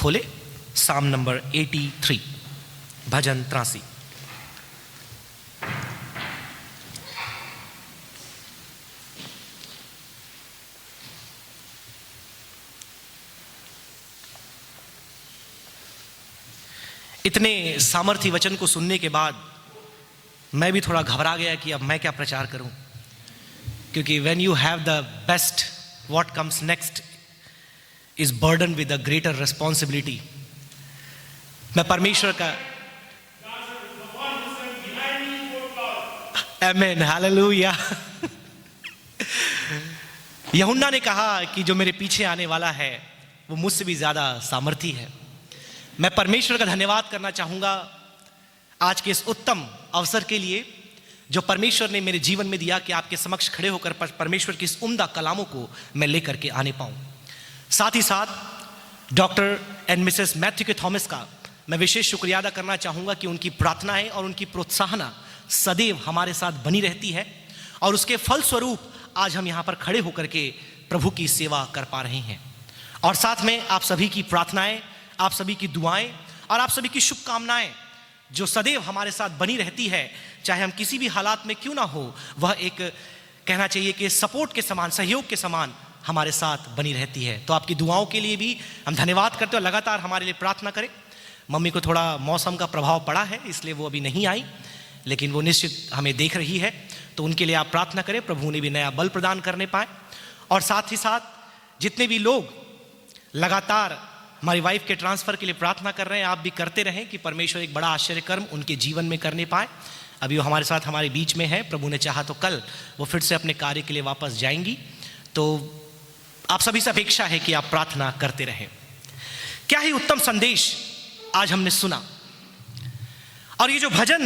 खोले साम नंबर 83, भजन 83। इतने सामर्थ्य वचन को सुनने के बाद मैं भी थोड़ा घबरा गया कि अब मैं क्या प्रचार करूं, क्योंकि when you have the best, what comes next is burdened with a greater responsibility। मैं परमेश्वर का आमेन, हालेलुया। यूहन्ना ने कहा कि जो मेरे पीछे आने वाला है वो मुझसे भी ज्यादा सामर्थी है। मैं परमेश्वर का धन्यवाद करना चाहूंगा आज के इस उत्तम अवसर के लिए जो परमेश्वर ने मेरे जीवन में दिया कि आपके समक्ष खड़े होकर परमेश्वर की इस उम्दा कलामों को मैं लेकर के आने पाऊं। साथ ही साथ डॉक्टर एंड मिसेस मैथ्यू के थॉमस का मैं विशेष शुक्रिया अदा करना चाहूंगा कि उनकी प्रार्थनाएं और उनकी प्रोत्साहना सदैव हमारे साथ बनी रहती है और उसके फलस्वरूप आज हम यहाँ पर खड़े होकर के प्रभु की सेवा कर पा रहे हैं। और साथ में आप सभी की प्रार्थनाएं, आप सभी की दुआएं और आप सभी की शुभकामनाएं जो सदैव हमारे साथ बनी रहती है, चाहे हम किसी भी हालात में क्यों ना हो, वह एक कहना चाहिए कि सपोर्ट के समान, सहयोग के समान हमारे साथ बनी रहती है। तो आपकी दुआओं के लिए भी हम धन्यवाद करते हैं, लगातार हमारे लिए प्रार्थना करें। मम्मी को थोड़ा मौसम का प्रभाव पड़ा है, इसलिए वो अभी नहीं आई, लेकिन वो निश्चित हमें देख रही है, तो उनके लिए आप प्रार्थना करें, प्रभु ने भी नया बल प्रदान करने पाए। और साथ ही साथ जितने भी लोग लगातार हमारी वाइफ के ट्रांसफर के लिए प्रार्थना कर रहे हैं, आप भी करते रहें कि परमेश्वर एक बड़ा आश्चर्य कर्म उनके जीवन में करने पाए। अभी वो हमारे साथ हमारे बीच में है, प्रभु ने चाहा तो कल वो फिर से अपने कार्य के लिए वापस जाएंगी। तो आप सभी से अपेक्षा है कि आप प्रार्थना करते रहें। क्या ही उत्तम संदेश आज हमने सुना, और ये जो भजन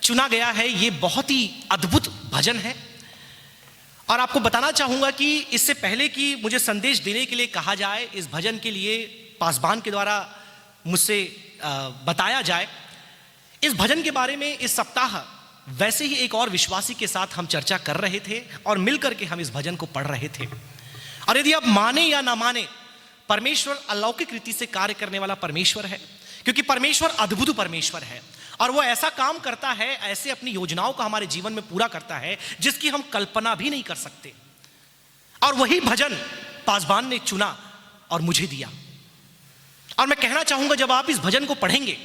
चुना गया है ये बहुत ही अद्भुत भजन है। और आपको बताना चाहूंगा कि इससे पहले कि मुझे संदेश देने के लिए कहा जाए, इस भजन के लिए पासबान के द्वारा मुझसे बताया जाए, इस भजन के बारे में इस सप्ताह वैसे ही एक और विश्वासी के साथ हम चर्चा कर रहे थे और मिलकर के हम इस भजन को पढ़ रहे थे। और यदि आप माने या ना माने, परमेश्वर अलौकिक रीति से कार्य करने वाला परमेश्वर है, क्योंकि परमेश्वर अद्भुत परमेश्वर है और वो ऐसा काम करता है, ऐसे अपनी योजनाओं का हमारे जीवन में पूरा करता है जिसकी हम कल्पना भी नहीं कर सकते। और वही भजन पासबान ने चुना और मुझे दिया। और मैं कहना चाहूंगा जब आप इस भजन को पढ़ेंगे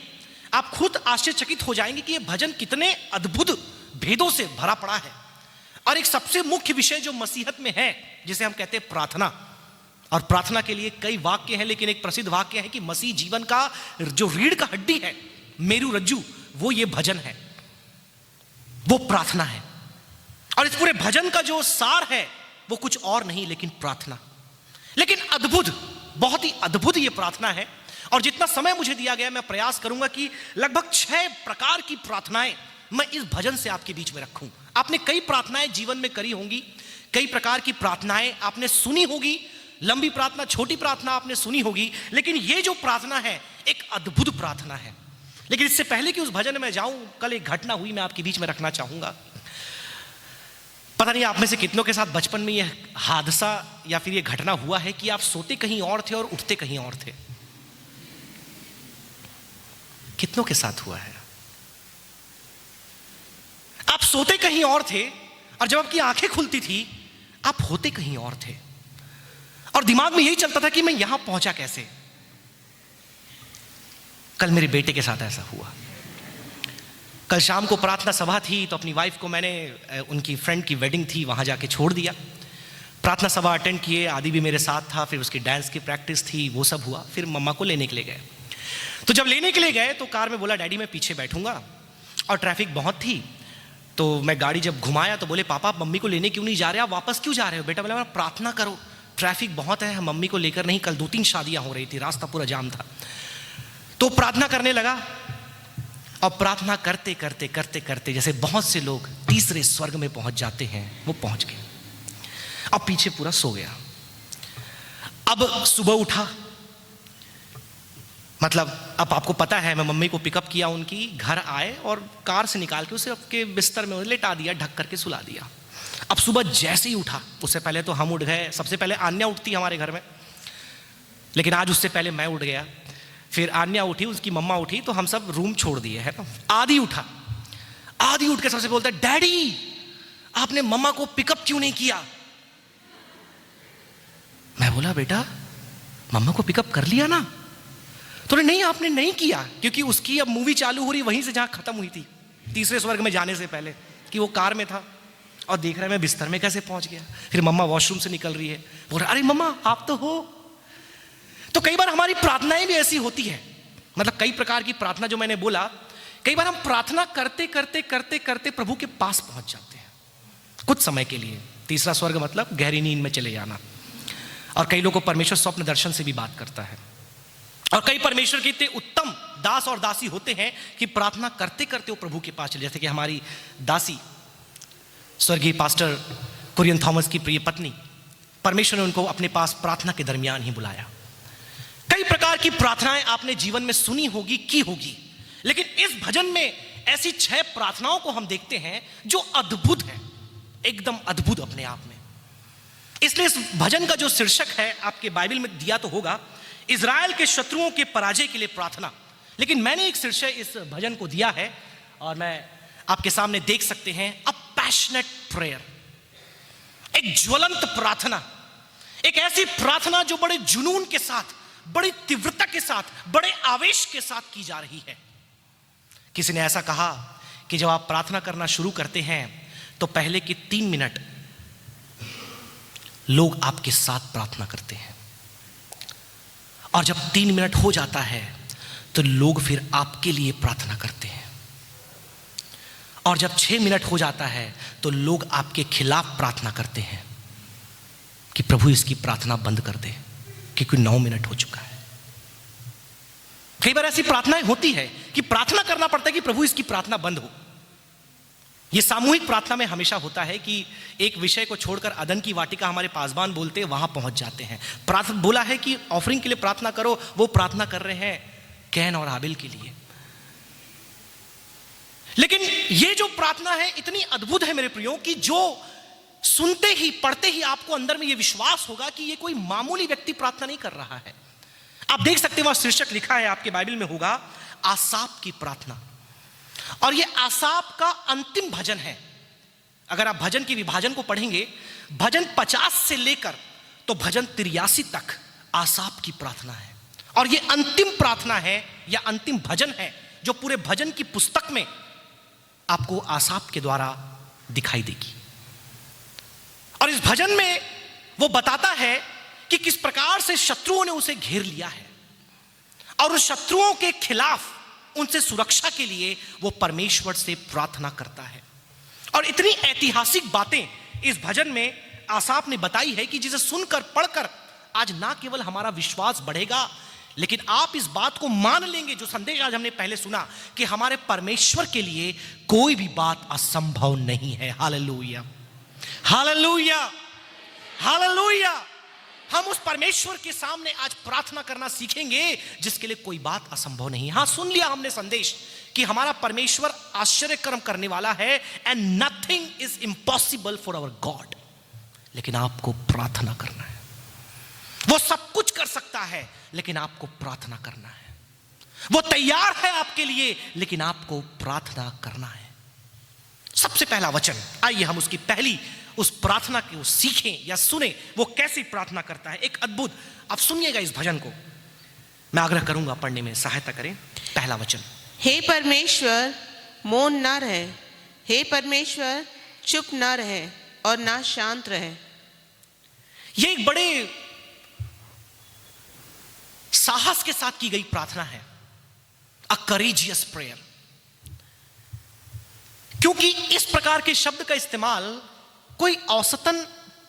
आप खुद आश्चर्यचकित हो जाएंगे कि ये भजन कितने अद्भुत भेदों से भरा पड़ा है। और एक सबसे मुख्य विषय जो मसीहत में है, जिसे हम कहते हैं प्रार्थना, और प्रार्थना के लिए कई वाक्य हैं, लेकिन एक प्रसिद्ध वाक्य है कि मसीह जीवन का जो रीढ़ का हड्डी है, मेरू रज्जू, वो ये भजन है, वो प्रार्थना है। और इस पूरे भजन का जो सार है वो कुछ और नहीं लेकिन प्रार्थना। लेकिन अद्भुत, बहुत ही अद्भुत ये प्रार्थना है। और जितना समय मुझे दिया गया मैं प्रयास करूंगा कि लगभग 6 प्रकार की प्रार्थनाएं मैं इस भजन से आपके बीच में रखूं। आपने कई प्रार्थनाएं जीवन में करी होंगी, कई प्रकार की प्रार्थनाएं आपने सुनी होगी, लंबी प्रार्थना, छोटी प्रार्थना आपने सुनी होगी, लेकिन ये जो प्रार्थना है एक अद्भुत प्रार्थना है। लेकिन इससे पहले कि उस भजन में जाऊं, कल एक घटना हुई, मैं आपके बीच में रखना चाहूंगा। पता नहीं आप में से कितनों के साथ बचपन में यह हादसा या फिर यह घटना हुआ है कि आप सोते कहीं और थे और उठते कहीं और थे। कितनों के साथ हुआ है? आप सोते कहीं और थे और जब आपकी आंखें खुलती थी आप होते कहीं और थे, और दिमाग में यही चलता था कि मैं यहां पहुंचा कैसे। कल मेरे बेटे के साथ ऐसा हुआ। कल शाम को प्रार्थना सभा थी तो अपनी वाइफ को मैंने, उनकी फ्रेंड की वेडिंग थी, वहां जाके छोड़ दिया। प्रार्थना सभा अटेंड किए, आदि भी मेरे साथ था, फिर उसकी डांस की प्रैक्टिस थी, वो सब हुआ। फिर मम्मा को लेने के लिए गए। तो जब लेने के लिए गए तो कार में बोला डैडी मैं पीछे बैठूंगा, और ट्रैफिक बहुत थी। तो मैं गाड़ी जब घुमाया तो बोले पापा मम्मी को लेने क्यों नहीं जा रहे, आप वापस क्यों जा रहे हो? बेटा बोला प्रार्थना करो, ट्रैफिक बहुत है, हम मम्मी को लेकर नहीं। कल 2-3 शादियां हो रही थी, रास्ता पूरा जाम था। तो प्रार्थना करने लगा, और प्रार्थना करते करते करते करते जैसे बहुत से लोग तीसरे स्वर्ग में पहुंच जाते हैं, वो पहुंच गए। अब पीछे पूरा सो गया। अब सुबह उठा, मतलब अब आपको पता है मैं मम्मी को पिकअप किया, उनकी घर आए और कार से निकाल के उसे आपके बिस्तर में लेटा दिया, ढक करके सुला दिया। अब सुबह जैसे ही उठा, उससे पहले तो हम उठ गए, सबसे पहले आन्या उठती है हमारे घर में, लेकिन आज उससे पहले मैं उठ गया, फिर आन्या उठी, उसकी मम्मा उठी, तो हम सब रूम छोड़ दिए, है ना। आदि उठा, आदि उठ के सबसे बोलता है, डैडी आपने मम्मा को पिकअप क्यों नहीं किया? मैं बोला, बेटा मम्मा को पिकअप कर लिया ना? तो नहीं, आपने नहीं किया, क्योंकि उसकी अब मूवी चालू हो रही वहीं से जहां खत्म हुई थी, तीसरे स्वर्ग में जाने से पहले, कि वो कार में था और देख रहा है मैं बिस्तर में कैसे पहुंच गया। फिर मम्मा वॉशरूम से निकल रही है, बोल रहा, अरे मम्मा आप तो हो। तो कई बार हमारी प्रार्थनाएं भी ऐसी होती है, मतलब कई प्रकार की प्रार्थना जो मैंने बोला, कई बार हम प्रार्थना करते करते करते करते प्रभु के पास पहुंच जाते हैं कुछ समय के लिए। तीसरा स्वर्ग मतलब गहरी नींद में चले जाना। और कई लोगों को परमेश्वर स्वप्न दर्शन से भी बात करता है। और कई परमेश्वर के इतने उत्तम दास और दासी होते हैं कि प्रार्थना करते करते वो प्रभु के पास चले, जैसे कि हमारी दासी स्वर्गीय पास्टर कुरियन थॉमस की प्रिय पत्नी, परमेश्वर ने उनको अपने पास प्रार्थना के दरमियान ही बुलाया। कई प्रकार की प्रार्थनाएं आपने जीवन में सुनी होगी, की होगी, लेकिन इस भजन में ऐसी 6 प्रार्थनाओं को हम देखते हैं जो अद्भुत है, एकदम अद्भुत अपने आप में। इसलिए इस भजन का जो शीर्षक है आपके बाइबल में दिया तो होगा, इज़राइल के शत्रुओं के पराजय के लिए प्रार्थना, लेकिन मैंने एक शीर्षक इस भजन को दिया है और मैं आपके सामने देख सकते हैं, अ पैशनेट प्रेयर, एक ज्वलंत प्रार्थना, एक ऐसी प्रार्थना जो बड़े जुनून के साथ, बड़ी तीव्रता के साथ, बड़े आवेश के साथ की जा रही है। किसी ने ऐसा कहा कि जब आप प्रार्थना करना शुरू करते हैं तो पहले के 3 मिनट लोग आपके साथ प्रार्थना करते हैं, और जब 3 मिनट हो जाता है तो लोग फिर आपके लिए प्रार्थना करते हैं, और जब 6 मिनट हो जाता है तो लोग आपके खिलाफ प्रार्थना करते हैं कि प्रभु इसकी प्रार्थना बंद कर दे, क्योंकि 9 मिनट हो चुका है। कई बार ऐसी प्रार्थनाएं होती है कि प्रार्थना करना पड़ता है कि प्रभु इसकी प्रार्थना बंद हो। यह सामूहिक प्रार्थना में हमेशा होता है कि एक विषय को छोड़कर अदन की वाटिका हमारे पासवान बोलते हैं, वहां पहुंच जाते हैं। प्रार्थना बोला है कि ऑफरिंग के लिए प्रार्थना करो, वो प्रार्थना कर रहे हैं कैन और हाबिल के लिए। लेकिन ये जो प्रार्थना है इतनी अद्भुत है मेरे प्रियो, कि जो सुनते ही, पढ़ते ही आपको अंदर में ये विश्वास होगा कि ये कोई मामूली व्यक्ति प्रार्थना नहीं कर रहा है। आप देख सकते हैं वहां शीर्षक लिखा है आपके बाइबल में होगा, आसाप की प्रार्थना, और ये आसाप का अंतिम भजन है। अगर आप भजन के विभाजन को पढ़ेंगे, भजन 50 से लेकर तो भजन 83 तक आसाप की प्रार्थना है, और ये अंतिम प्रार्थना है या अंतिम भजन है जो पूरे भजन की पुस्तक में आपको आसाप के द्वारा दिखाई देगी। और इस भजन में वो बताता है कि किस प्रकार से शत्रुओं ने उसे घेर लिया है, और उस शत्रुओं के खिलाफ उनसे सुरक्षा के लिए वो परमेश्वर से प्रार्थना करता है। और इतनी ऐतिहासिक बातें इस भजन में आसाप ने बताई है कि जिसे सुनकर, पढ़कर आज ना केवल हमारा विश्वास बढ़ेगा, लेकिन आप इस बात को मान लेंगे, जो संदेश आज हमने पहले सुना, कि हमारे परमेश्वर के लिए कोई भी बात असंभव नहीं है। Hallelujah, hallelujah, hallelujah. हम उस परमेश्वर के सामने आज प्रार्थना करना सीखेंगे जिसके लिए कोई बात असंभव नहीं। हां, सुन लिया हमने संदेश कि हमारा परमेश्वर आश्चर्य कर्म करने वाला है, and nothing is impossible for our God. लेकिन आपको प्रार्थना करना है। वो सब कुछ कर सकता है, लेकिन आपको प्रार्थना करना है। वो तैयार है आपके लिए, लेकिन आपको प्रार्थना करना है। सबसे पहला वचन, आइए हम उसकी पहली उस प्रार्थना को सीखें या सुने, वो कैसी प्रार्थना करता है। एक अद्भुत, आप सुनिएगा इस भजन को, मैं आग्रह करूंगा पढ़ने में सहायता करें। पहला वचन, हे परमेश्वर मौन न रहे, हे परमेश्वर चुप न रहे और ना शांत रहे। यह एक बड़े साहस के साथ की गई प्रार्थना है, अ करेजियस प्रेयर, क्योंकि इस प्रकार के शब्द का इस्तेमाल कोई औसतन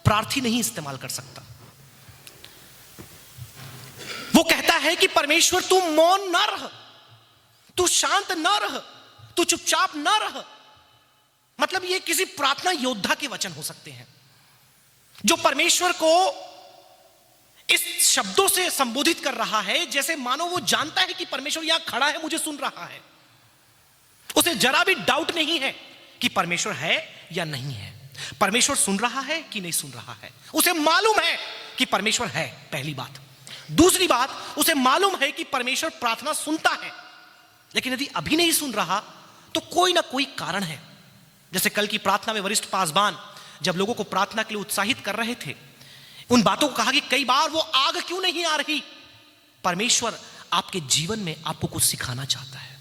प्रार्थी नहीं इस्तेमाल कर सकता। वो कहता है कि परमेश्वर तू मौन ना रह, तू शांत ना रह, तू चुपचाप ना रह। मतलब ये किसी प्रार्थना योद्धा के वचन हो सकते हैं, जो परमेश्वर को इस शब्दों से संबोधित कर रहा है, जैसे मानो वो जानता है कि परमेश्वर यहां खड़ा है, मुझे सुन रहा है। उसे जरा भी डाउट नहीं है कि परमेश्वर है या नहीं है, परमेश्वर सुन रहा है कि नहीं सुन रहा है। उसे मालूम है कि परमेश्वर है, पहली बात। दूसरी बात, उसे मालूम है कि परमेश्वर प्रार्थना सुनता है, लेकिन यदि अभी नहीं सुन रहा तो कोई ना कोई कारण है। जैसे कल की प्रार्थना में वरिष्ठ पासवान जब लोगों को प्रार्थना के लिए उत्साहित कर रहे थे, उन बातों को कहा कि कई बार वो आग क्यों नहीं आ रही। परमेश्वर आपके जीवन में आपको कुछ सिखाना चाहता है।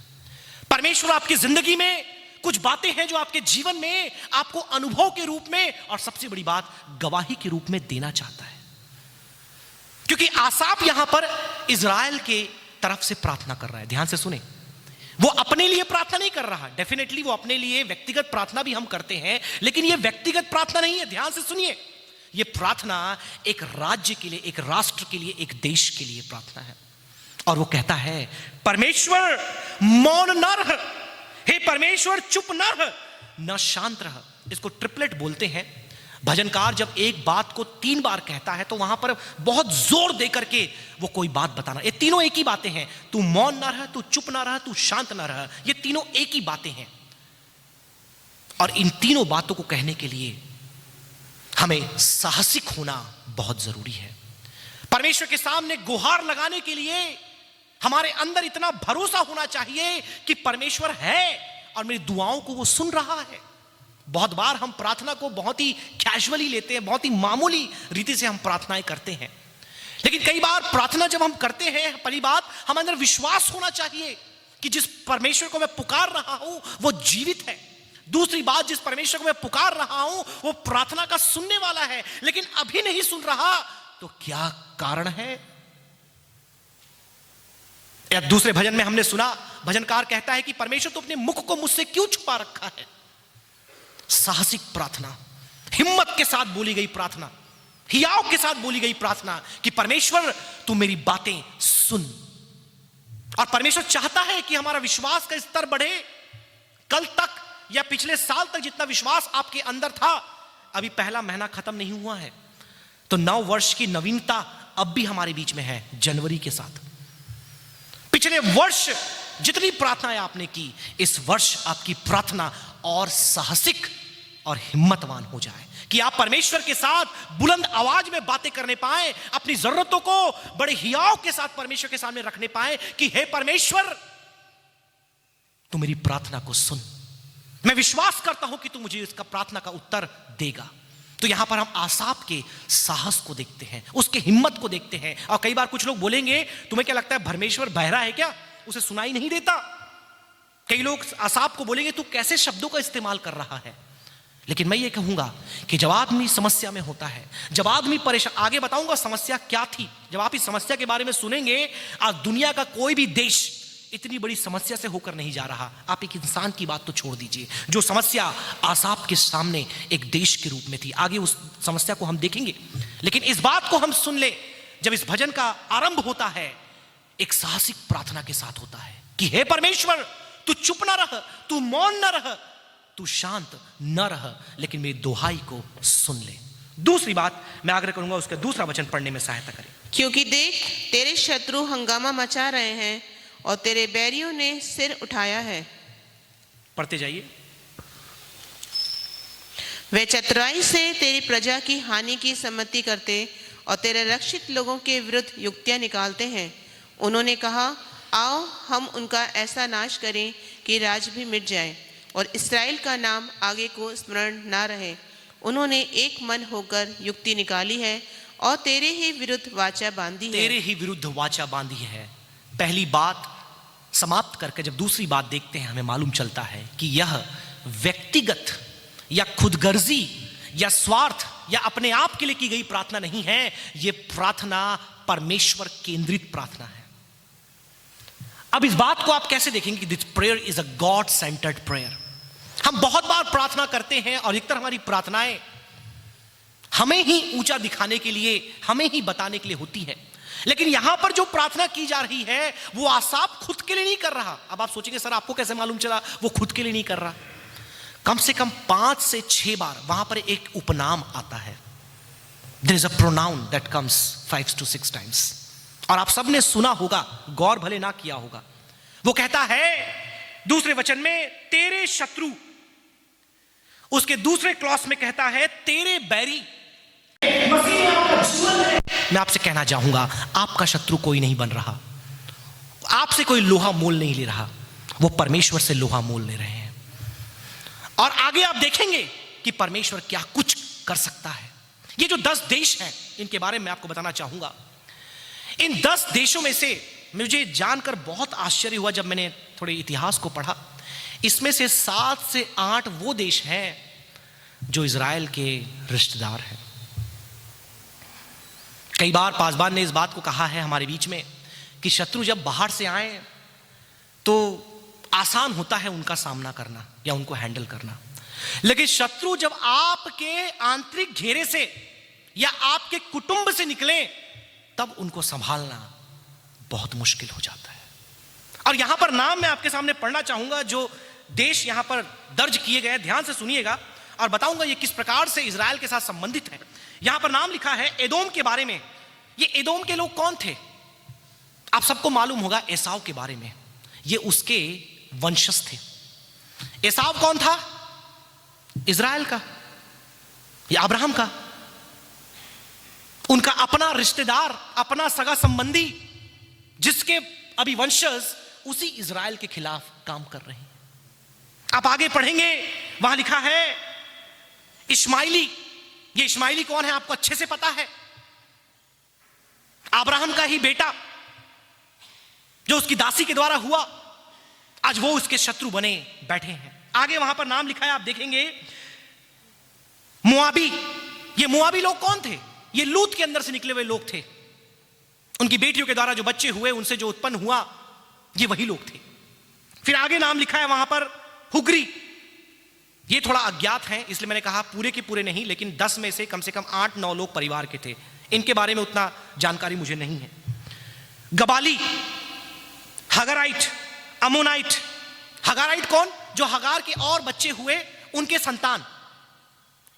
परमेश्वर आपकी जिंदगी में कुछ बातें हैं जो आपके जीवन में आपको अनुभव के रूप में और सबसे बड़ी बात गवाही के रूप में देना चाहता है। क्योंकि आसाप यहां पर इज़राइल के तरफ से प्रार्थना कर रहा है। ध्यान से सुने, वो अपने लिए प्रार्थना नहीं कर रहा। डेफिनेटली वो अपने लिए व्यक्तिगत प्रार्थना भी हम करते हैं, लेकिन ये व्यक्तिगत प्रार्थना नहीं है। ध्यान से सुनिए, ये प्रार्थना एक राज्य के लिए, एक राष्ट्र के लिए, एक देश के लिए प्रार्थना है। और वो कहता है, परमेश्वर मौन न रह, हे परमेश्वर चुप न रह, न शांत रह। इसको ट्रिपलेट बोलते हैं। भजनकार जब एक बात को 3 बार कहता है तो वहां पर बहुत जोर दे करके वो कोई बात बताना। ये तीनों एक ही बातें हैं। तू मौन ना रह, तू चुप ना रह, तू शांत ना रह। ये तीनों एक ही बातें हैं। और इन तीनों बातों को कहने के लिए हमें साहसिक होना बहुत जरूरी है। परमेश्वर के सामने गुहार लगाने के लिए हमारे अंदर इतना भरोसा होना चाहिए कि परमेश्वर है और मेरी दुआओं को वो सुन रहा है। बहुत बार हम प्रार्थना को बहुत ही कैजुअली लेते हैं, बहुत ही मामूली रीति से हम प्रार्थनाएं करते हैं। लेकिन कई बार प्रार्थना जब हम करते हैं, पहली बात हम अंदर विश्वास होना चाहिए कि जिस परमेश्वर को मैं पुकार रहा हूं वो जीवित है। दूसरी बात, जिस परमेश्वर को मैं पुकार रहा हूं वो प्रार्थना का सुनने वाला है, लेकिन अभी नहीं सुन रहा तो क्या कारण है। या दूसरे भजन में हमने सुना, भजनकार कहता है कि परमेश्वर तो अपने मुख को मुझसे क्यों छुपा रखा है। साहसिक प्रार्थना, हिम्मत के साथ बोली गई प्रार्थना, हियाव के साथ बोली गई प्रार्थना कि परमेश्वर तू मेरी बातें सुन। और परमेश्वर चाहता है कि हमारा विश्वास का स्तर बढ़े। कल तक या पिछले साल तक जितना विश्वास आपके अंदर था, अभी पहला महीना खत्म नहीं हुआ है तो नव वर्ष की नवीनता अब भी हमारे बीच में है। जनवरी के साथ पिछले वर्ष जितनी प्रार्थनाएं आपने की, इस वर्ष आपकी प्रार्थना और साहसिक और हिम्मतवान हो जाए कि आप परमेश्वर के साथ बुलंद आवाज में बातें करने पाए, अपनी जरूरतों को बड़े हियाव के साथ परमेश्वर के सामने रखने पाए कि हे परमेश्वर तू मेरी प्रार्थना को सुन। मैं विश्वास करता हूं कि तू मुझे इसका प्रार्थना का उत्तर देगा। तो यहां पर हम आसाप के साहस को देखते हैं, उसके हिम्मत को देखते हैं। और कई बार कुछ लोग बोलेंगे, तुम्हें क्या लगता है परमेश्वर बहरा है क्या, उसे सुनाई नहीं देता। कई लोग आसाप को बोलेंगे तू कैसे शब्दों का इस्तेमाल कर रहा है। लेकिन मैं ये कहूंगा कि जब आदमी समस्या में होता है, जब आदमी परेशान, आगे बताऊंगा समस्या क्या थी। जब आप इस समस्या के बारे में सुनेंगे, आज दुनिया का कोई भी देश इतनी बड़ी समस्या से होकर नहीं जा रहा। आप एक इंसान की बात तो छोड़ दीजिए, जो समस्या आसाप के सामने एक देश के रूप में थी। आगे उस समस्या को हम देखेंगे, लेकिन इस बात को हम सुन ले, जब इस भजन का आरंभ होता है एक साहसिक प्रार्थना के साथ होता है कि हे परमेश्वर तू चुप ना रह, तू मौन ना रह, तू शांत न रह, लेकिन मेरी दुहाई को सुन ले। दूसरी बात मैं आग्रह करूंगा, उसका दूसरा वचन पढ़ने में सहायता करें। क्योंकि देख तेरे शत्रु हंगामा मचा रहे हैं और तेरे बैरियों ने सिर उठाया है। पढ़ते जाइए। वे चतुराई से तेरी प्रजा की हानि की सम्मति करते और तेरे रक्षित लोगों के विरुद्ध युक्तियां निकालते हैं। उन्होंने कहा, आओ हम उनका ऐसा नाश करें कि राज भी मिट जाए और इस्राएल का नाम आगे को स्मरण ना रहे। उन्होंने एक मन होकर युक्ति निकाली है और तेरे ही विरुद्ध वाचा बांधी है। तेरे ही विरुद्ध वाचा बांधी है। पहली बात समाप्त करके जब दूसरी बात देखते हैं, हमें मालूम चलता है कि यह व्यक्तिगत या खुदगर्जी या स्वार्थ या अपने आप के लिए की गई प्रार्थना नहीं है। यह प्रार्थना परमेश्वर केंद्रित प्रार्थना है। अब इस बात को आप कैसे देखेंगे कि this prayer is a God centred prayer. हम बहुत बार प्रार्थना करते हैं और अधिकतर हमारी प्रार्थनाएं हमें ही ऊंचा दिखाने के लिए, हमें ही बताने के लिए होती है। लेकिन यहां पर जो प्रार्थना की जा रही है वो आसाप खुद के लिए नहीं कर रहा। अब आप सोचेंगे सर आपको कैसे मालूम चला वो खुद के लिए नहीं कर रहा। कम से कम 5 से 6 बार वहां पर एक उपनाम आता है। There is a pronoun that comes 5 to 6 times। और आप सबने सुना होगा, गौर भले ना किया होगा। वो कहता है दूसरे वचन में तेरे शत्रु, उसके दूसरे क्लॉज में कहता है तेरे बैरी। मसीह आपका जीवन है मैं आपसे कहना चाहूंगा, आपका शत्रु कोई नहीं बन रहा, आपसे कोई लोहा मोल नहीं ले रहा, वो परमेश्वर से लोहा मोल ले रहे हैं। और आगे आप देखेंगे कि परमेश्वर क्या कुछ कर सकता है। ये जो 10 देश हैं, इनके बारे में आपको बताना चाहूंगा। इन 10 देशों में से मुझे जानकर बहुत आश्चर्य हुआ जब मैंने थोड़े इतिहास को पढ़ा। इसमें से 7 से 8 वो देश हैं जो इजराइल के रिश्तेदार हैं। कई बार पासवान ने इस बात को कहा है हमारे बीच में कि शत्रु जब बाहर से आए तो आसान होता है उनका सामना करना या उनको हैंडल करना, लेकिन शत्रु जब आपके आंतरिक घेरे से या आपके कुटुंब से निकले तब उनको संभालना बहुत मुश्किल हो जाता है। और यहां पर नाम मैं आपके सामने पढ़ना चाहूंगा जो देश यहां पर दर्ज किए गए, ध्यान से सुनिएगा और बताऊंगा ये किस प्रकार से इजराइल के साथ संबंधित है। यहां पर नाम लिखा है एदोम के बारे में। ये एदोम के लोग कौन थे? आप सबको मालूम होगा एसाव के बारे में, ये उसके वंशज थे। एसाव कौन था? इजराइल का या अब्राहम का, उनका अपना रिश्तेदार, अपना सगा संबंधी, जिसके अभी वंशज उसी इजराइल के खिलाफ काम कर रहे हैं। आप आगे पढ़ेंगे, वहां लिखा है इश्माइली। ये इश्माइली कौन है आपको अच्छे से पता है, अब्राहम का ही बेटा जो उसकी दासी के द्वारा हुआ, आज वो उसके शत्रु बने बैठे हैं। आगे वहां पर नाम लिखा है, आप देखेंगे मोआबी। ये मोआबी लोग कौन थे? ये लूत के अंदर से निकले हुए लोग थे। उनकी बेटियों के द्वारा जो बच्चे हुए, उनसे जो उत्पन्न हुआ, ये वही लोग थे। फिर आगे नाम लिखा है वहां पर हुग्री। ये थोड़ा अज्ञात है, इसलिए मैंने कहा पूरे के पूरे नहीं, लेकिन 10 में से कम 8-9 लोग परिवार के थे। इनके बारे में उतना जानकारी मुझे नहीं है। गबाली, हगाराइट, अमोनाइट। हगाराइट कौन? जो हगार के और बच्चे हुए, उनके संतान,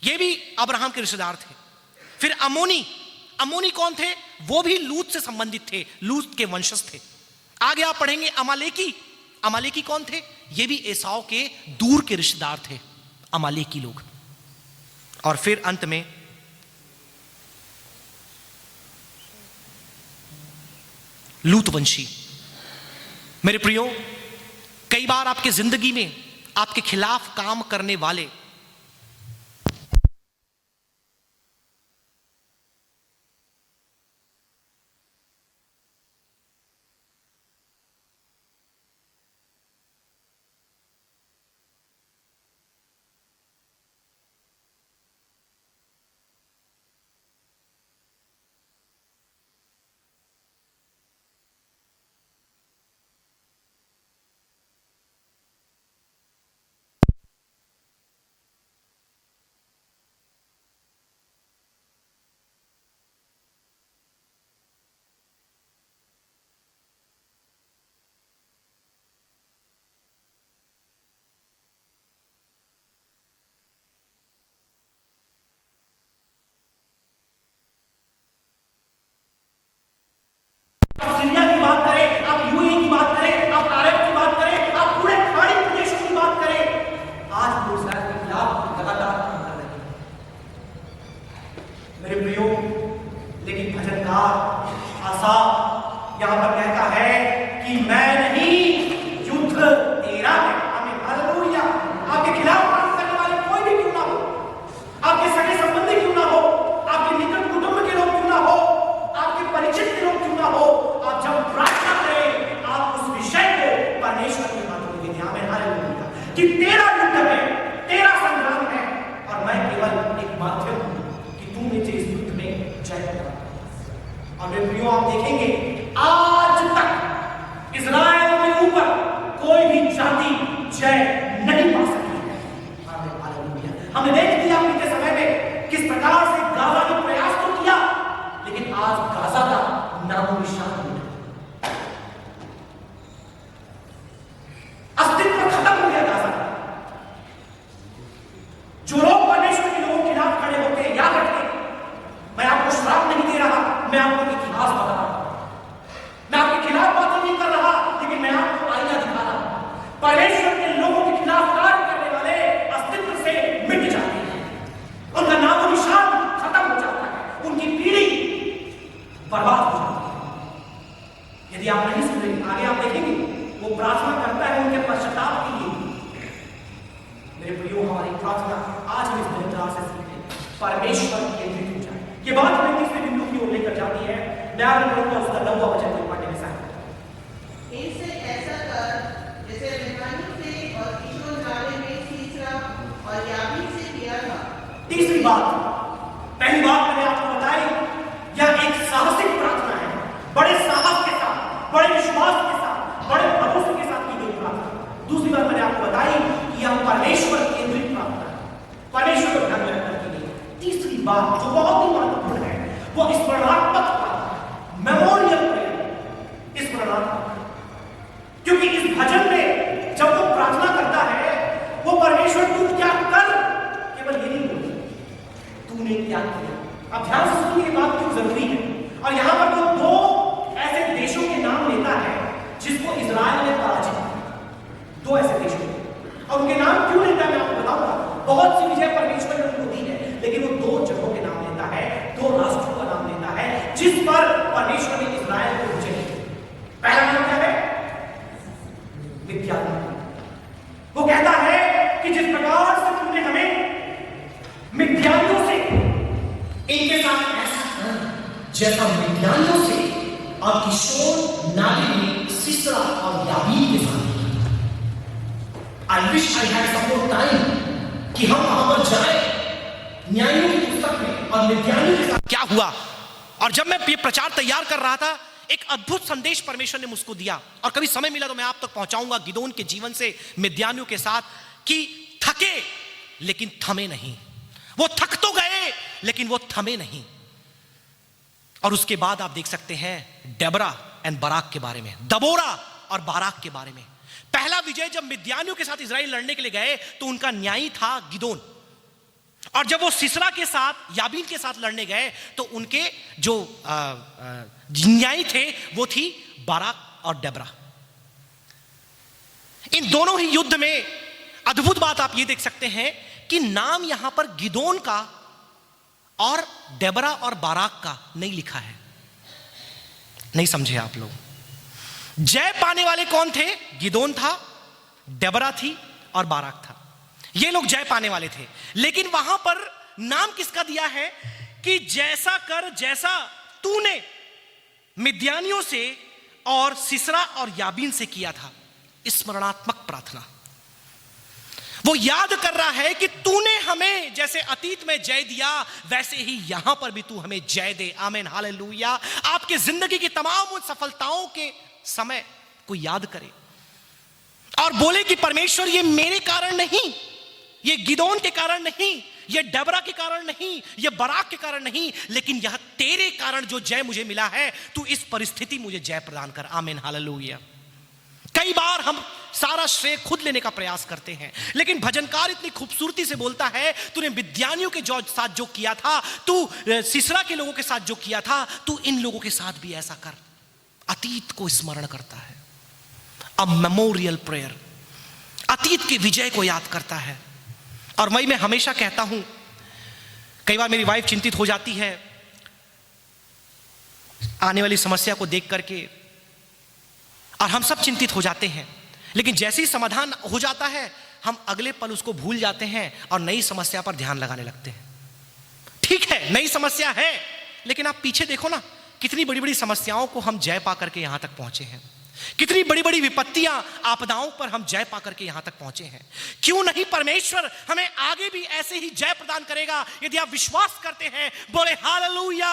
ये भी अब्राहम के रिश्तेदार थे। फिर अमोनी। अमोनी कौन थे? वो भी लूत से संबंधित थे, लूत के वंशज थे। आगे आप पढ़ेंगे अमालेकी। अमालेकी कौन थे? ये भी एसाव के दूर के रिश्तेदार थे, अमालेकी लोग। और फिर अंत में लूतवंशी। मेरे प्रियो, कई बार आपके जिंदगी में आपके खिलाफ काम करने वाले ये आप नहीं सुन रहे, आगे आप देखेंगे वो प्रार्थना करता है उनके पश्चाताप के लिए। मेरे प्रियो, हमारी प्रार्थना आज हम इस दिनदार से सीखें, परमेश्वर केंद्रित हो जाए। ये बात हमें तीसरे बिंदु की ओर लेकर जाती है। मैं आगे बढ़ूंगा, उसका 9वां वचन को पढ़ने में सहायता। इनसे ऐसा कर जैसे अभिमानियों से और किशोर नाले में सीसरा और याबीन से किया था। तीसरी बात, पहली बात मैंने आपको बताई, यह एक साहसिक प्रार्थना है, बड़े साहस के साथ, बड़े विश्वास के साथ, बड़े भरोसे के साथ की गई प्रार्थना। दूसरी बात मैंने आपको बताई कि यह परमेश्वर केंद्रित प्रार्थना है, परमेश्वर को ध्यान में रखकर की गई। तीसरी बात जो बहुत ही महत्वपूर्ण है, वो स्मरणात्मक प्रार्थना, मेमोरियल प्रेयर, स्मरणात्मक। क्योंकि इस भजन में जब वो प्रार्थना करता है, वो परमेश्वर तू क्या कर, केवल ये नहीं बोलता तूने क्या किया। अब ध्यान से सुनिए, ये बात क्यों जरूरी है। और यहां पर वो दो ऐसे देशों के नाम लेता है जिसको इजराइल ने पराजित किया, दो ऐसे देशों के, और उनके नाम क्यों लेता है मैं आपको बताऊंगा। बहुत सी विजय परमेश्वर ने उनको दी है, लेकिन वो दो जगहों के नाम लेता है, दो राष्ट्रों का नाम लेता है जिस पर परमेश्वर ने इजराइल को विजय की। पहला नाम क्या है? मिद्यान। वो कहता है कि जिस प्रकार से तुमने हमें मिद्यानियों से, इनके साथ ऐसा कर जैसा मिद्यानियों से और किशोर नाले में सिसरा और याबीन के साथ। I wish I had some more time कि हम वहां पर जाए न्यायों की पुस्तक में और मिद्यानियों के साथ क्या हुआ। और जब मैं ये प्रचार तैयार कर रहा था, एक अद्भुत संदेश परमेश्वर ने मुझको दिया, और कभी समय मिला तो मैं आप तक पहुंचाऊंगा गिदोन के जीवन से मिद्यानियों के साथ, कि थके लेकिन थमे नहीं। वो थक तो गए लेकिन वो थमे नहीं। और उसके बाद आप देख सकते हैं डेबरा एंड बाराक के बारे में, दबोरा और बाराक के बारे में। पहला विजय जब मिद्यानियों के साथ इजराइल लड़ने के लिए गए तो उनका न्यायी था गिदोन, और जब वो सिसरा के साथ याबीन के साथ लड़ने गए तो उनके जो न्यायी थे वो थी बाराक और डेबरा। इन दोनों ही युद्ध में अद्भुत बात आप ये देख सकते हैं कि नाम यहां पर गिदोन का और डेबरा और बाराक का नहीं लिखा है। नहीं समझे आप लोग? जय पाने वाले कौन थे? गिदोन था, डेबरा थी और बाराक था। ये लोग जय पाने वाले थे, लेकिन वहां पर नाम किसका दिया है कि जैसा कर जैसा तूने मिद्यानियों से और सिसरा और याबीन से किया था। स्मरणात्मक प्रार्थना। वो याद कर रहा है कि तूने हमें जैसे अतीत में जय दिया, वैसे ही यहां पर भी तू हमें जय दे। आमीन, हालेलुया। आपके जिंदगी की तमाम उन सफलताओं के समय को याद करे और बोले कि परमेश्वर, ये मेरे कारण नहीं, ये गिदोन के कारण नहीं, ये डेबरा के कारण नहीं, ये बाराक के कारण नहीं, लेकिन यह तेरे कारण जो जय मुझे मिला है, तू इस परिस्थिति मुझे जय प्रदान कर। आमीन, हालेलुया। कई बार हम सारा श्रेय खुद लेने का प्रयास करते हैं, लेकिन भजनकार इतनी खूबसूरती से बोलता है, तूने मिद्यानियों के साथ जो किया था, तू सिसरा के लोगों के साथ जो किया था, तू इन लोगों के साथ भी ऐसा कर। अतीत को स्मरण करता है, अ मेमोरियल प्रेयर, अतीत के विजय को याद करता है। और मैं हमेशा कहता हूं, कई बार मेरी वाइफ चिंतित हो जाती है आने वाली समस्या को देख करके, और हम सब चिंतित हो जाते हैं, लेकिन जैसे ही समाधान हो जाता है हम अगले पल उसको भूल जाते हैं और नई समस्या पर ध्यान लगाने लगते हैं। ठीक है, नई समस्या है, लेकिन आप पीछे देखो ना, कितनी बड़ी बड़ी समस्याओं को हम जय पा करके यहां तक पहुंचे हैं, कितनी बड़ी बड़ी विपत्तियां, आपदाओं पर हम जय पा करके यहां तक पहुंचे हैं। क्यों नहीं परमेश्वर हमें आगे भी ऐसे ही जय प्रदान करेगा, यदि आप विश्वास करते हैं। बोले हालेलुया।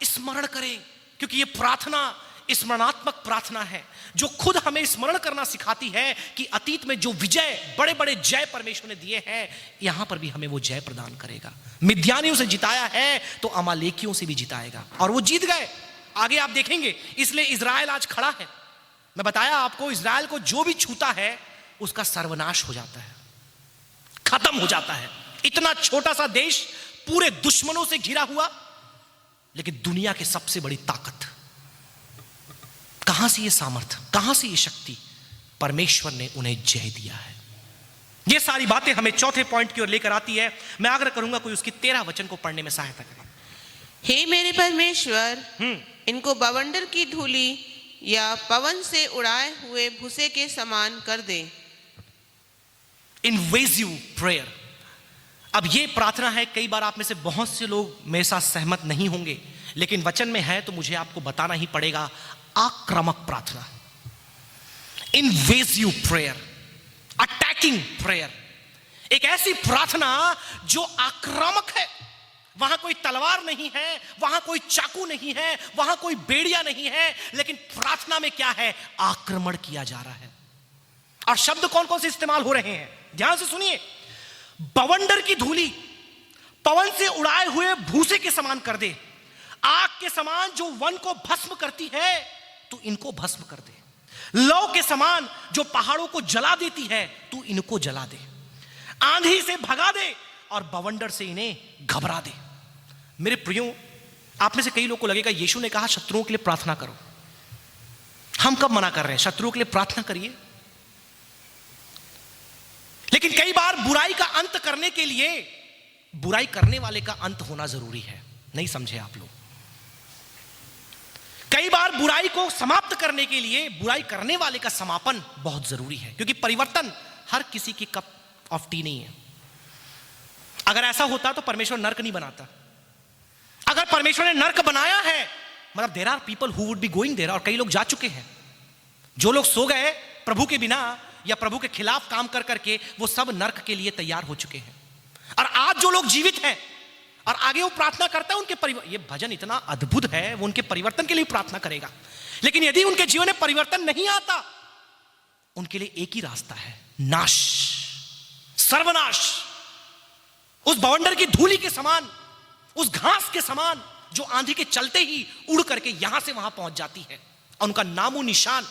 स्मरण करें, क्योंकि ये प्रार्थना स्मरणात्मक प्रार्थना है जो खुद हमें स्मरण करना सिखाती है कि अतीत में जो विजय, बड़े बड़े जय परमेश्वर ने दिए हैं, यहां पर भी हमें वो जय प्रदान करेगा। मिद्यानियों से जिताया है तो अमालेकियों से भी जिताएगा, और वो जीत गए। आगे आप देखेंगे, इसलिए इजराइल आज खड़ा है। मैं बताया आपको, इजराइल को जो भी छूता है उसका सर्वनाश हो जाता है, खत्म हो जाता है। इतना छोटा सा देश पूरे दुश्मनों से घिरा हुआ, लेकिन दुनिया की सबसे बड़ी ताकत। कहां से ये सामर्थ्य, कहां से ये शक्ति? परमेश्वर ने उन्हें जय दिया है। ये सारी बातें हमें चौथे पॉइंट की ओर लेकर आती है। मैं आग्रह करूंगा कोई उसकी 13 वचन को पढ़ने में सहायता करें। हे मेरे परमेश्वर, इनको बवंडर की धूली या पवन से उड़ाए हुए भूसे के समान कर दे। Invasive prayer. अब ये प्रार्थना है, कई बार आप में से बहुत से लोग मेरे साथ सहमत नहीं होंगे, लेकिन वचन में है तो मुझे आपको बताना ही पड़ेगा। आक्रामक प्रार्थना, इनवेसिव प्रेयर, अटैकिंग प्रेयर, एक ऐसी प्रार्थना जो आक्रामक है। वहां कोई तलवार नहीं है, वहां कोई चाकू नहीं है, वहां कोई बेड़िया नहीं है, लेकिन प्रार्थना में क्या है? आक्रमण किया जा रहा है। और शब्द कौन कौन से इस्तेमाल हो रहे हैं, ध्यान से सुनिए। बवंडर की धूली पवन से उड़ाए हुए भूसे के समान कर दे। आग के समान जो वन को भस्म करती है, तू इनको भस्म कर दे। लौ के समान जो पहाड़ों को जला देती है, तू इनको जला दे। आंधी से भगा दे और बवंडर से इन्हें घबरा दे। मेरे प्रियो, आप में से कई लोगों को लगेगा यीशु ने कहा शत्रुओं के लिए प्रार्थना करो। हम कब मना कर रहे हैं? शत्रुओं के लिए प्रार्थना करिए। लेकिन कई बार बुराई का अंत करने के लिए बुराई करने वाले का अंत होना जरूरी है। नहीं समझे आप लोग? कई बार बुराई को समाप्त करने के लिए बुराई करने वाले का समापन बहुत जरूरी है, क्योंकि परिवर्तन हर किसी की कप ऑफ टी नहीं है। अगर ऐसा होता तो परमेश्वर नर्क नहीं बनाता। अगर परमेश्वर ने नर्क बनाया है, मतलब there are people who would be going there, और कई लोग जा चुके हैं। जो लोग सो गए प्रभु के बिना या प्रभु के खिलाफ काम कर करके, वो सब नर्क के लिए तैयार हो चुके हैं। और आज जो लोग जीवित हैं और आगे वो प्रार्थना करता है, उनके परिवर्तन, ये भजन इतना अद्भुत है, वो उनके परिवर्तन के लिए प्रार्थना करेगा। लेकिन यदि उनके जीवन में परिवर्तन नहीं आता, उनके लिए एक ही रास्ता है, नाश, सर्वनाश। उस बवंडर की धूली के समान, उस घास के समान जो आंधी के चलते ही उड़ करके यहां से वहां पहुंच जाती है, और उनका नामो निशान।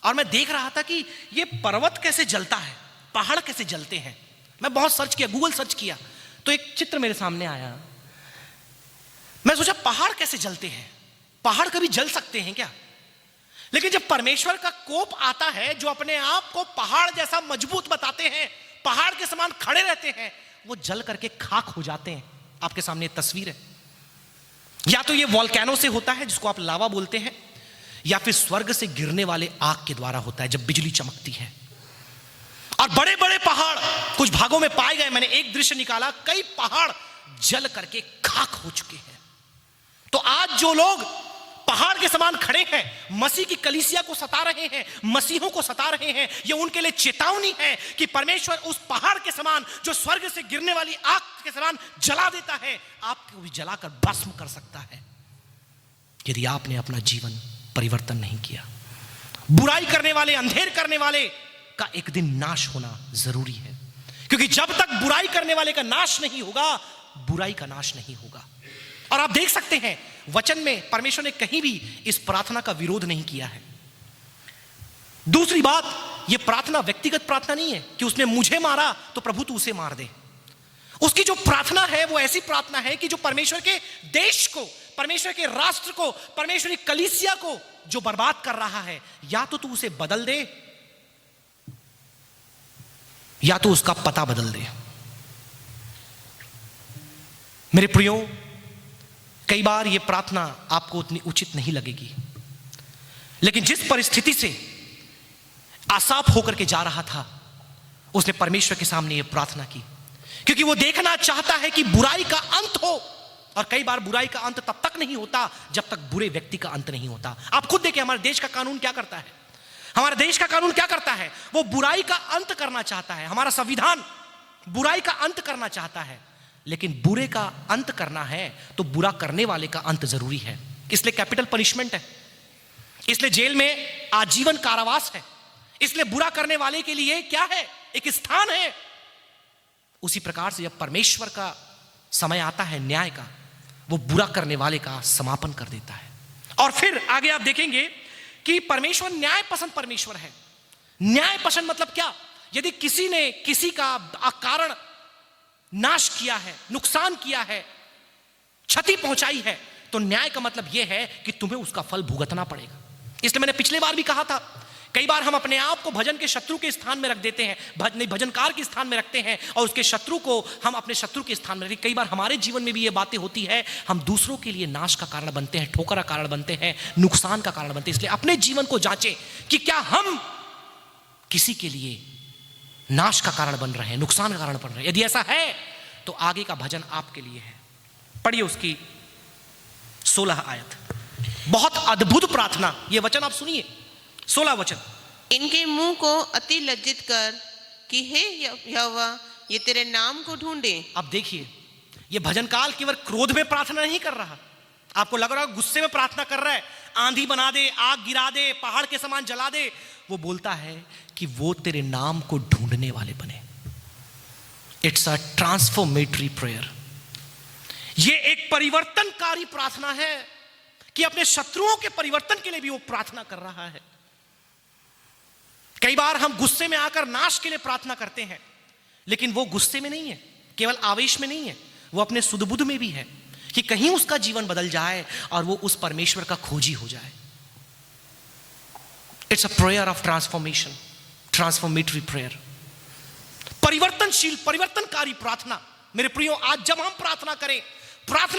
और मैं देख रहा था कि ये पर्वत कैसे जलता है, पहाड़ कैसे जलते हैं। मैं बहुत सर्च किया, गूगल सर्च किया, तो एक चित्र मेरे सामने आया। मैं सोचा पहाड़ कैसे जलते हैं, पहाड़ कभी जल सकते हैं क्या? लेकिन जब परमेश्वर का कोप आता है, जो अपने आप को पहाड़ जैसा मजबूत बताते हैं, पहाड़ के समान खड़े रहते हैं, वो जल करके खाक हो जाते हैं। आपके सामने तस्वीर है। या तो ये वॉल्केनो से होता है, जिसको आप लावा बोलते हैं, या फिर स्वर्ग से गिरने वाले आग के द्वारा होता है, जब बिजली चमकती है। और बड़े बड़े पहाड़ कुछ भागों में पाए गए। मैंने एक दृश्य निकाला, कई पहाड़ जल करके खाक हो चुके हैं। तो आज जो लोग पहाड़ के समान खड़े हैं, मसीह की कलीसिया को सता रहे हैं, मसीहों को सता रहे हैं, ये उनके लिए चेतावनी है कि परमेश्वर उस पहाड़ के समान जो स्वर्ग से गिरने वाली आग के समान जला देता है, आपको भी जलाकर भस्म कर सकता है, यदि आपने अपना जीवन परिवर्तन नहीं किया। बुराई करने वाले, अंधेर करने वाले का एक दिन नाश होना जरूरी है, क्योंकि जब तक बुराई करने वाले का नाश नहीं होगा, बुराई का नाश नहीं होगा। और आप देख सकते हैं वचन में परमेश्वर ने कहीं भी इस प्रार्थना का विरोध नहीं किया है। दूसरी बात, यह प्रार्थना व्यक्तिगत प्रार्थना नहीं है कि उसने मुझे मारा तो प्रभु तू उसे मार दे। उसकी जो प्रार्थना है वो ऐसी प्रार्थना है कि जो परमेश्वर के देश को, परमेश्वर के राष्ट्र को, परमेश्वर की कलीसिया को जो बर्बाद कर रहा है, या तो तू उसे बदल दे या तो उसका पता बदल दे। मेरे प्रियो, कई बार यह प्रार्थना आपको उतनी उचित नहीं लगेगी, लेकिन जिस परिस्थिति से आसाफ होकर के जा रहा था, उसने परमेश्वर के सामने यह प्रार्थना की, क्योंकि वो देखना चाहता है कि बुराई का अंत हो। और कई बार बुराई का अंत तब तक नहीं होता जब तक बुरे व्यक्ति का अंत नहीं होता। आप खुद देखिए, हमारे देश का कानून क्या करता है? हमारा देश का कानून क्या करता है? वो बुराई का अंत करना चाहता है। हमारा संविधान बुराई का अंत करना चाहता है, लेकिन बुरे का अंत करना है तो बुरा करने वाले का अंत जरूरी है। इसलिए कैपिटल पनिशमेंट है, इसलिए जेल में आजीवन कारावास है, इसलिए बुरा करने वाले के लिए क्या है? एक स्थान है। उसी प्रकार से जब परमेश्वर का समय आता है न्याय का, वो बुरा करने वाले का समापन कर देता है। और फिर आगे आप देखेंगे कि परमेश्वर न्याय पसंद परमेश्वर है। न्याय पसंद मतलब क्या? यदि किसी ने किसी का अकारण नाश किया है, नुकसान किया है, क्षति पहुंचाई है, तो न्याय का मतलब यह है कि तुम्हें उसका फल भुगतना पड़ेगा। इसलिए मैंने पिछले बार भी कहा था, कई बार हम अपने आप को भजन के शत्रु के स्थान में रख देते हैं, भजनकार के स्थान में रखते हैं और उसके शत्रु को हम अपने शत्रु के स्थान में रखते हैं। कई बार हमारे जीवन में भी ये बातें होती है, हम दूसरों के लिए नाश का कारण बनते हैं, ठोकर का कारण बनते हैं, नुकसान का कारण बनते हैं। इसलिए अपने जीवन को जांचें कि क्या हम किसी के लिए नाश का कारण बन रहे हैं, नुकसान का कारण बन रहे हैं। यदि ऐसा है तो आगे का भजन आपके लिए है। पढ़िए उसकी 16 आयत। बहुत अद्भुत प्रार्थना, ये वचन आप सुनिए, 16 वचन। इनके मुंह को अति लज्जित कर कि हे यहोवा, ये तेरे नाम को ढूंढे। अब देखिए, ये भजनकाल केवल क्रोध में प्रार्थना नहीं कर रहा। आपको लग रहा है गुस्से में प्रार्थना कर रहा है, आंधी बना दे, आग गिरा दे, पहाड़ के समान जला दे। वो बोलता है कि वो तेरे नाम को ढूंढने वाले बने। It's a transformatory prayer. ये एक परिवर्तनकारी प्रार्थना है कि अपने शत्रुओं के परिवर्तन के लिए भी वो प्रार्थना कर रहा है। कई बार हम गुस्से में आकर नाश के लिए प्रार्थना करते हैं, लेकिन वो गुस्से में नहीं है, केवल आवेश में नहीं है, वो अपने सुध-बुध में भी है कि कहीं उसका जीवन बदल जाए और वो उस परमेश्वर का खोजी हो जाए। It's a prayer of transformation, transformatory prayer, परिवर्तनशील, परिवर्तनकारी प्रार्थना। मेरे प्रियो, आज जब हम प्रार्थना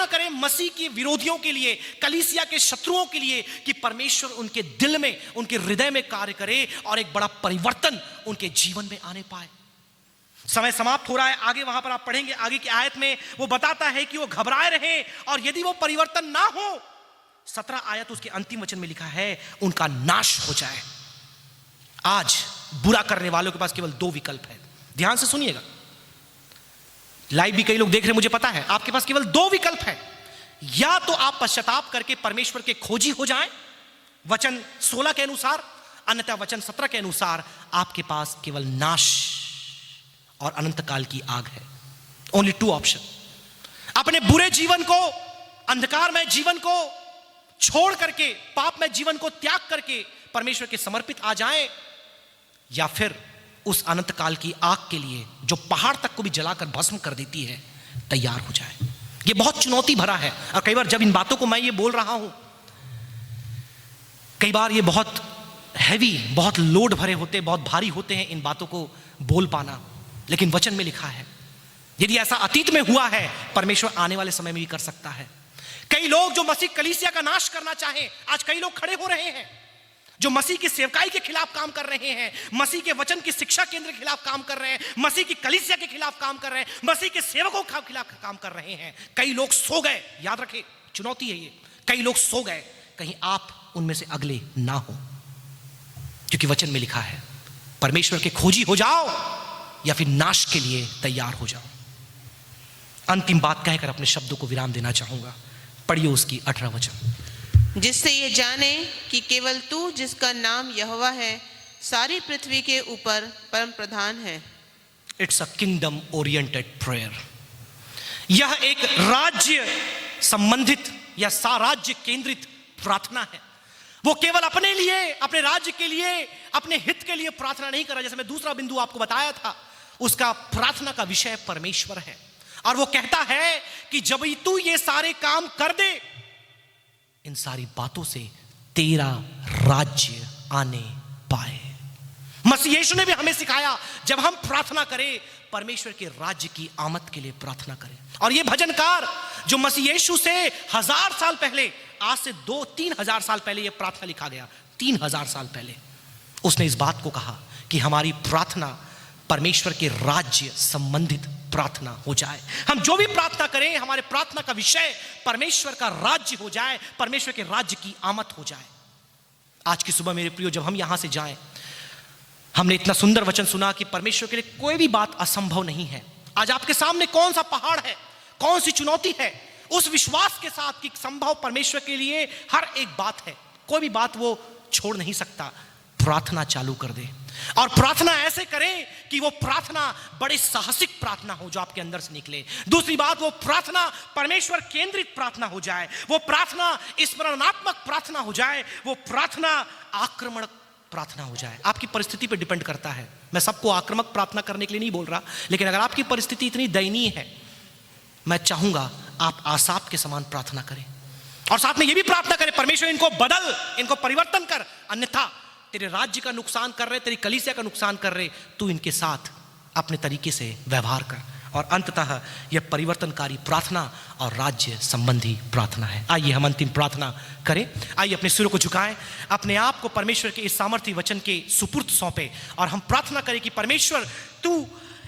करें मसीह के विरोधियों के लिए, कलीसिया के शत्रुओं के लिए, कि परमेश्वर उनके दिल में, उनके हृदय में कार्य करे और एक बड़ा परिवर्तन उनके जीवन में आने पाए। समय समाप्त हो रहा है, आगे वहां पर आप पढ़ेंगे, आगे की आयत में वो बताता है कि वो घबराए रहे और यदि वो परिवर्तन ना हो, 17 आयत उसके अंतिम वचन में लिखा है, उनका नाश हो जाए। आज बुरा करने वालों के पास केवल 2 विकल्प है। ध्यान से सुनिएगा, लाइव भी कई लोग देख रहे हैं, मुझे पता है। आपके पास केवल 2 विकल्प है। या तो आप पश्चाताप करके परमेश्वर के खोजी हो जाएं, वचन 16 के अनुसार, अन्यथा वचन 17 के अनुसार आपके पास केवल नाश और अनंत काल की आग है। Only 2 option. अपने बुरे जीवन को, अंधकारमय जीवन को छोड़ करके, पापमय जीवन को त्याग करके परमेश्वर के समर्पित आ जाएं, या फिर उस अनंत काल की आग के लिए, जो पहाड़ तक को भी जलाकर भस्म कर देती है, तैयार हो जाए। ये बहुत चुनौती भरा है। और कई बार जब इन बातों को मैं ये बोल रहा हूं, कई बार ये बहुत हैवी, बहुत लोड भरे होते, बहुत भारी होते हैं इन बातों को बोल पाना। लेकिन वचन में लिखा है, यदि ऐसा अतीत में हुआ है, परमेश्वर आने वाले समय में भी कर सकता है। कई लोग जो मसीह कलीसिया का नाश करना चाहें, आज कई लोग खड़े हो रहे हैं जो मसीह की सेवकाई के खिलाफ काम कर रहे हैं, मसीह के वचन की शिक्षा केंद्र के खिलाफ काम कर रहे हैं, मसीह की कलीसिया के खिलाफ काम कर रहे हैं, मसीह के सेवकों के खिलाफ काम कर रहे हैं। कई लोग सो गए, याद रखें, चुनौती है ये। कई लोग सो गए, कहीं आप उनमें से अगले ना हो, क्योंकि वचन में लिखा है, परमेश्वर के खोजी हो जाओ या फिर नाश के लिए तैयार हो जाओ। अंतिम बात कहकर अपने शब्दों को विराम देना चाहूंगा। पढ़िए उसकी 18 वचन। जिससे ये जाने कि केवल तू, जिसका नाम यहोवा है, सारी पृथ्वी के ऊपर परम प्रधान है। It's a kingdom oriented prayer. यह एक राज्य संबंधित या साराज्य केंद्रित प्रार्थना है। वो केवल अपने लिए, अपने राज्य के लिए, अपने हित के लिए प्रार्थना नहीं कर रहा। जैसे मैं दूसरा बिंदु आपको बताया था, उसका प्रार्थना का विषय परमेश्वर है। और वो कहता है कि जब तू ये सारे काम कर दे, इन सारी बातों से तेरा राज्य आने पाए। मसीह यीशु ने भी हमें सिखाया, जब हम प्रार्थना करें, परमेश्वर के राज्य की आमद के लिए प्रार्थना करें। और ये भजनकार जो मसीह यीशु से 1000 साल पहले, आज से 2-3 हजार साल पहले ये प्रार्थना लिखा गया, 3000 साल पहले उसने इस बात को कहा कि हमारी प्रार्थना परमेश्वर के राज्य संबंधित प्रार्थना हो जाए। हम जो भी प्रार्थना करें, हमारे प्रार्थना का विषय परमेश्वर का राज्य हो जाए, परमेश्वर के राज्य की आमद हो जाए। आज की सुबह मेरे प्रियो, जब हम यहां से जाएं, हमने इतना सुंदर वचन सुना कि परमेश्वर के लिए कोई भी बात असंभव नहीं है। आज आपके सामने कौन सा पहाड़ है, कौन सी चुनौती है, उस विश्वास के साथ कि संभव परमेश्वर के लिए हर एक बात है, कोई भी बात वो छोड़ नहीं सकता। प्रार्थना चालू कर दे और प्रार्थना ऐसे करें कि वो प्रार्थना बड़े साहसिक प्रार्थना हो जो आपके अंदर से निकले। दूसरी बात, वो प्रार्थना परमेश्वर केंद्रित प्रार्थना हो जाए, वो प्रार्थना स्मरणात्मक प्रार्थना हो जाए, वो प्रार्थना आक्रमण प्रार्थना हो जाए। आपकी परिस्थिति पर डिपेंड करता है। मैं सबको आक्रामक प्रार्थना करने के लिए नहीं बोल रहा, लेकिन अगर आपकी परिस्थिति इतनी दयनीय है, मैं चाहूंगा आप आसाप के समान प्रार्थना करें और साथ में यह भी प्रार्थना करें, परमेश्वर इनको बदल, इनको परिवर्तन कर, अन्यथा तेरे राज्य का नुकसान कर रहे, तेरी कलीसिया का नुकसान कर रहे, तू इनके साथ अपने तरीके से व्यवहार कर। और अंततः यह परिवर्तनकारी प्रार्थना और राज्य संबंधी प्रार्थना है। आइए हम अंतिम प्रार्थना करें। आइए अपने सिरों को झुकाएं, अपने आप को परमेश्वर के इस सामर्थ्य वचन के सुपुर्द सौंपे और हम प्रार्थना करें कि परमेश्वर तू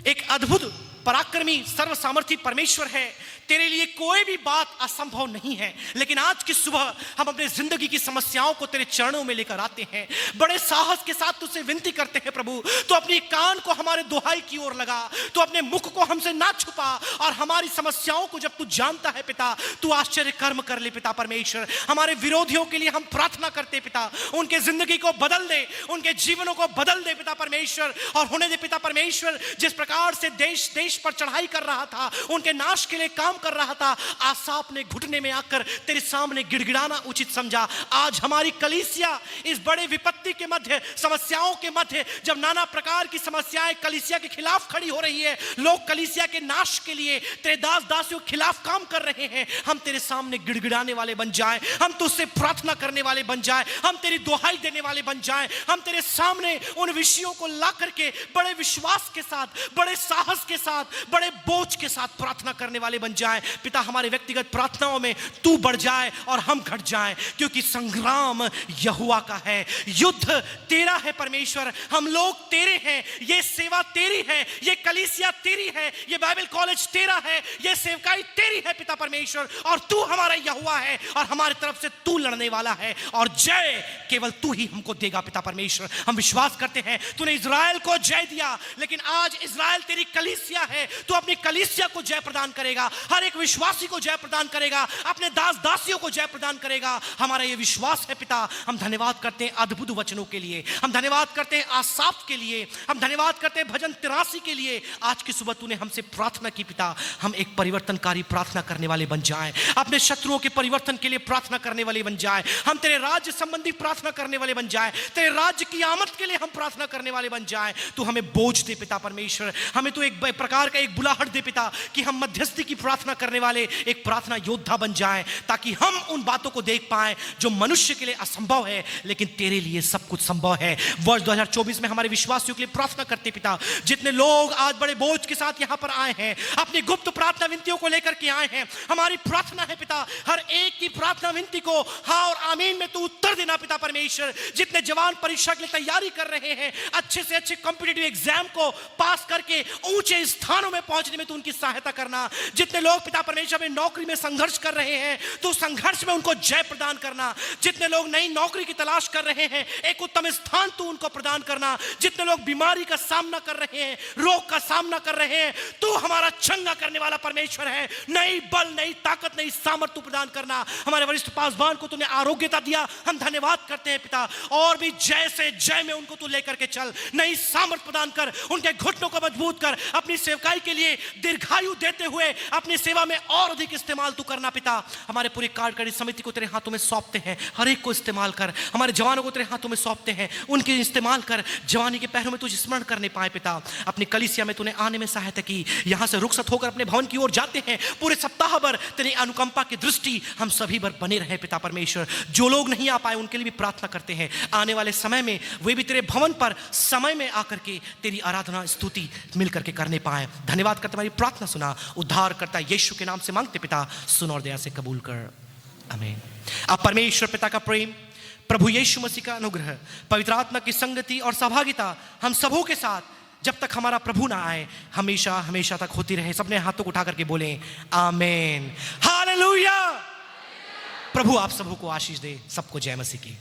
एक अद्भुत पराक्रमी सर्व सामर्थी परमेश्वर है, तेरे लिए कोई भी बात असंभव नहीं है। लेकिन आज की सुबह हम अपने जिंदगी की समस्याओं को तेरे चरणों में लेकर आते हैं, बड़े साहस के साथ तुझसे विनती करते हैं प्रभु, तो अपनी कान को हमारे दुहाई की ओर लगा, तो अपने मुख को हमसे ना छुपा और हमारी समस्याओं को जब तू जानता है पिता, तू आश्चर्य कर्म कर ले पिता परमेश्वर। हमारे विरोधियों के लिए हम प्रार्थना करते पिता, उनके जिंदगी को बदल दे, उनके जीवनों को बदल दे पिता परमेश्वर। और होने दे पिता परमेश्वर, जिस प्रकार से देश देश पर चढ़ाई कर रहा था, उनके नाश के लिए काम कर रहा था, आसाप ने घुटने में आकर तेरे सामने गिड़गिड़ाना उचित समझा। आज हमारी कलीसिया इस बड़े विपत्ति के मध्य, समस्याओं के मध्य, जब नाना प्रकार की समस्याएं कलीसिया के खिलाफ खड़ी हो रही है, लोग कलीसिया के नाश के लिए तेरे दास दासियों के खिलाफ काम कर रहे हैं, हम तेरे सामने गिड़गिड़ाने वाले बन जाएं, हम तुझसे प्रार्थना करने वाले बन जाएं, हम तेरी दुहाई देने वाले बन जाएं, हम तेरे सामने उन विषयों को ला करके बड़े विश्वास के साथ, बड़े साहस के साथ, बड़े बोझ के साथ प्रार्थना करने वाले बन जाएं। पिता, हमारे व्यक्तिगत प्रार्थनाओं में तू बढ़ जाए और हम घट जाएं, क्योंकि संग्राम यहोवा का है, युद्ध तेरा है परमेश्वर, हम लोग तेरे हैं, ये सेवा तेरी है, ये कलीसिया तेरी है, ये बाइबल कॉलेज तेरा है, ये सेवकाई तेरी है पिता परमेश्वर, और तू हमारा यहोवा है और हमारी तरफ से तू लड़ने वाला है और जय केवल तू ही हमको देगा पिता परमेश्वर। हम विश्वास करते हैं तूने इजराइल को जय दिया, लेकिन आज इजराइल तेरी कलीसिया है, तू अपनी कलीसिया को जय प्रदान करेगा, हर एक विश्वासी को जय प्रदान करेगा, अपने दास दासियों को जय प्रदान करेगा। हमारा ये विश्वास है पिता। हम धन्यवाद करते हैं अद्भुत वचनों के लिए, हम धन्यवाद करते हैं आसाफ के लिए, हम धन्यवाद करते हैं भजन 83 के लिए। आज की सुबह तूने हमसे प्रार्थना की पिता, हम एक परिवर्तनकारी प्रार्थना करने वाले बन जाएं, अपने शत्रुओं के परिवर्तन के लिए प्रार्थना करने वाले बन जाएं, हम तेरे राज्य संबंधी प्रार्थना करने वाले बन जाएं, तेरे राज्य की आमद के लिए हम प्रार्थना करने वाले बन जाएं। तू हमें बोझ दे पिता परमेश्वर, हमें तो एक प्रकार का एक बुलाहट दे पिता कि हम मध्यस्थी की प्रार्थना करने वाले एक प्रार्थना योद्धा बन जाएं, ताकि हम उन बातों को देख पाएं जो मनुष्य के लिए असंभव है, लेकिन तेरे लिए सब कुछ संभव है। वर्ष 2024 में हमारे विश्वासियों के लिए प्रार्थना करते पिता, जितने लोग आज बड़े बोझ के साथ यहां पर आए हैं, अपनी गुप्त प्रार्थना विनतियों को लेकर के आए हैं, हमारी प्रार्थना है पिता, हर एक की प्रार्थना विनती को हाँ और आमीन में तू उत्तर देना पिता परमेश्वर। जितने जवान परीक्षा के लिए तैयारी कर रहे हैं, अच्छे से अच्छे कॉम्पिटिटिव एग्जाम को पास करके ऊंचे स्थानों में पहुंचने में तू उनकी सहायता करना। जितने लोग पिता परमेश्वर में नौकरी में संघर्ष कर रहे हैं, तो संघर्ष में उनको जय प्रदान करना। जितने लोग नई नौकरी की तलाश कर रहे हैं, एक उत्तम स्थान तू उनको प्रदान करना। जितने लोग बीमारी का सामना कर रहे हैं, रोग का सामना कर रहे हैं, तू हमारा चंगा करने वाला परमेश्वर है। नई बल, नई ताकत, नई सामर्थ तू प्रदान करना। हमारे वरिष्ठ पासवान को तूने आरोग्यता दिया, हम धन्यवाद करते हैं पिता, और भी जय से जय में उनको तू लेकर के चल, नई सामर्थ प्रदान कर, उनके घुटनों को मजबूत कर, अपनी सेवकाई के लिए दीर्घायु देते हुए अपनी सेवा में और अधिक इस्तेमाल तू करना पिता। हमारे पूरी कार्यकारिणी समिति को तेरे हाथों में सौंपते हैं, हर एक को इस्तेमाल कर। हमारे जवानों को तेरे हाथों में सौंपते हैं, उनके इस्तेमाल कर, जवानी के पहरों में तुझे स्मरण करने पाए पिता। अपनी कलीसिया में तूने आने में सहायता की, यहां से रुखसत होकर अपने भवन की ओर जाते हैं, पूरे सप्ताह भर तेरी अनुकंपा की दृष्टि हम सभी पर बने रहे पिता परमेश्वर। जो लोग नहीं आ पाए उनके लिए भी प्रार्थना करते हैं, आने वाले समय में वे भी तेरे भवन पर समय में आकर के तेरी आराधना स्तुति मिल करके करने पाए। धन्यवाद करते हमारी प्रार्थना सुना, उद्धार करता यीशु के नाम से मांगते पिता, सुन और दया से कबूल कर, आमीन। अब परमेश्वर पिता का प्रेम, प्रभु यीशु मसीह का अनुग्रह, पवित्र आत्मा की संगति और सहभागिता हम सबों के साथ जब तक हमारा प्रभु ना आए हमेशा हमेशा तक होती रहे। सबने हाथों को उठा करके बोले आमीन, हालेलुया। प्रभु आप सबों को आशीष दे। सबको जय मसीह की।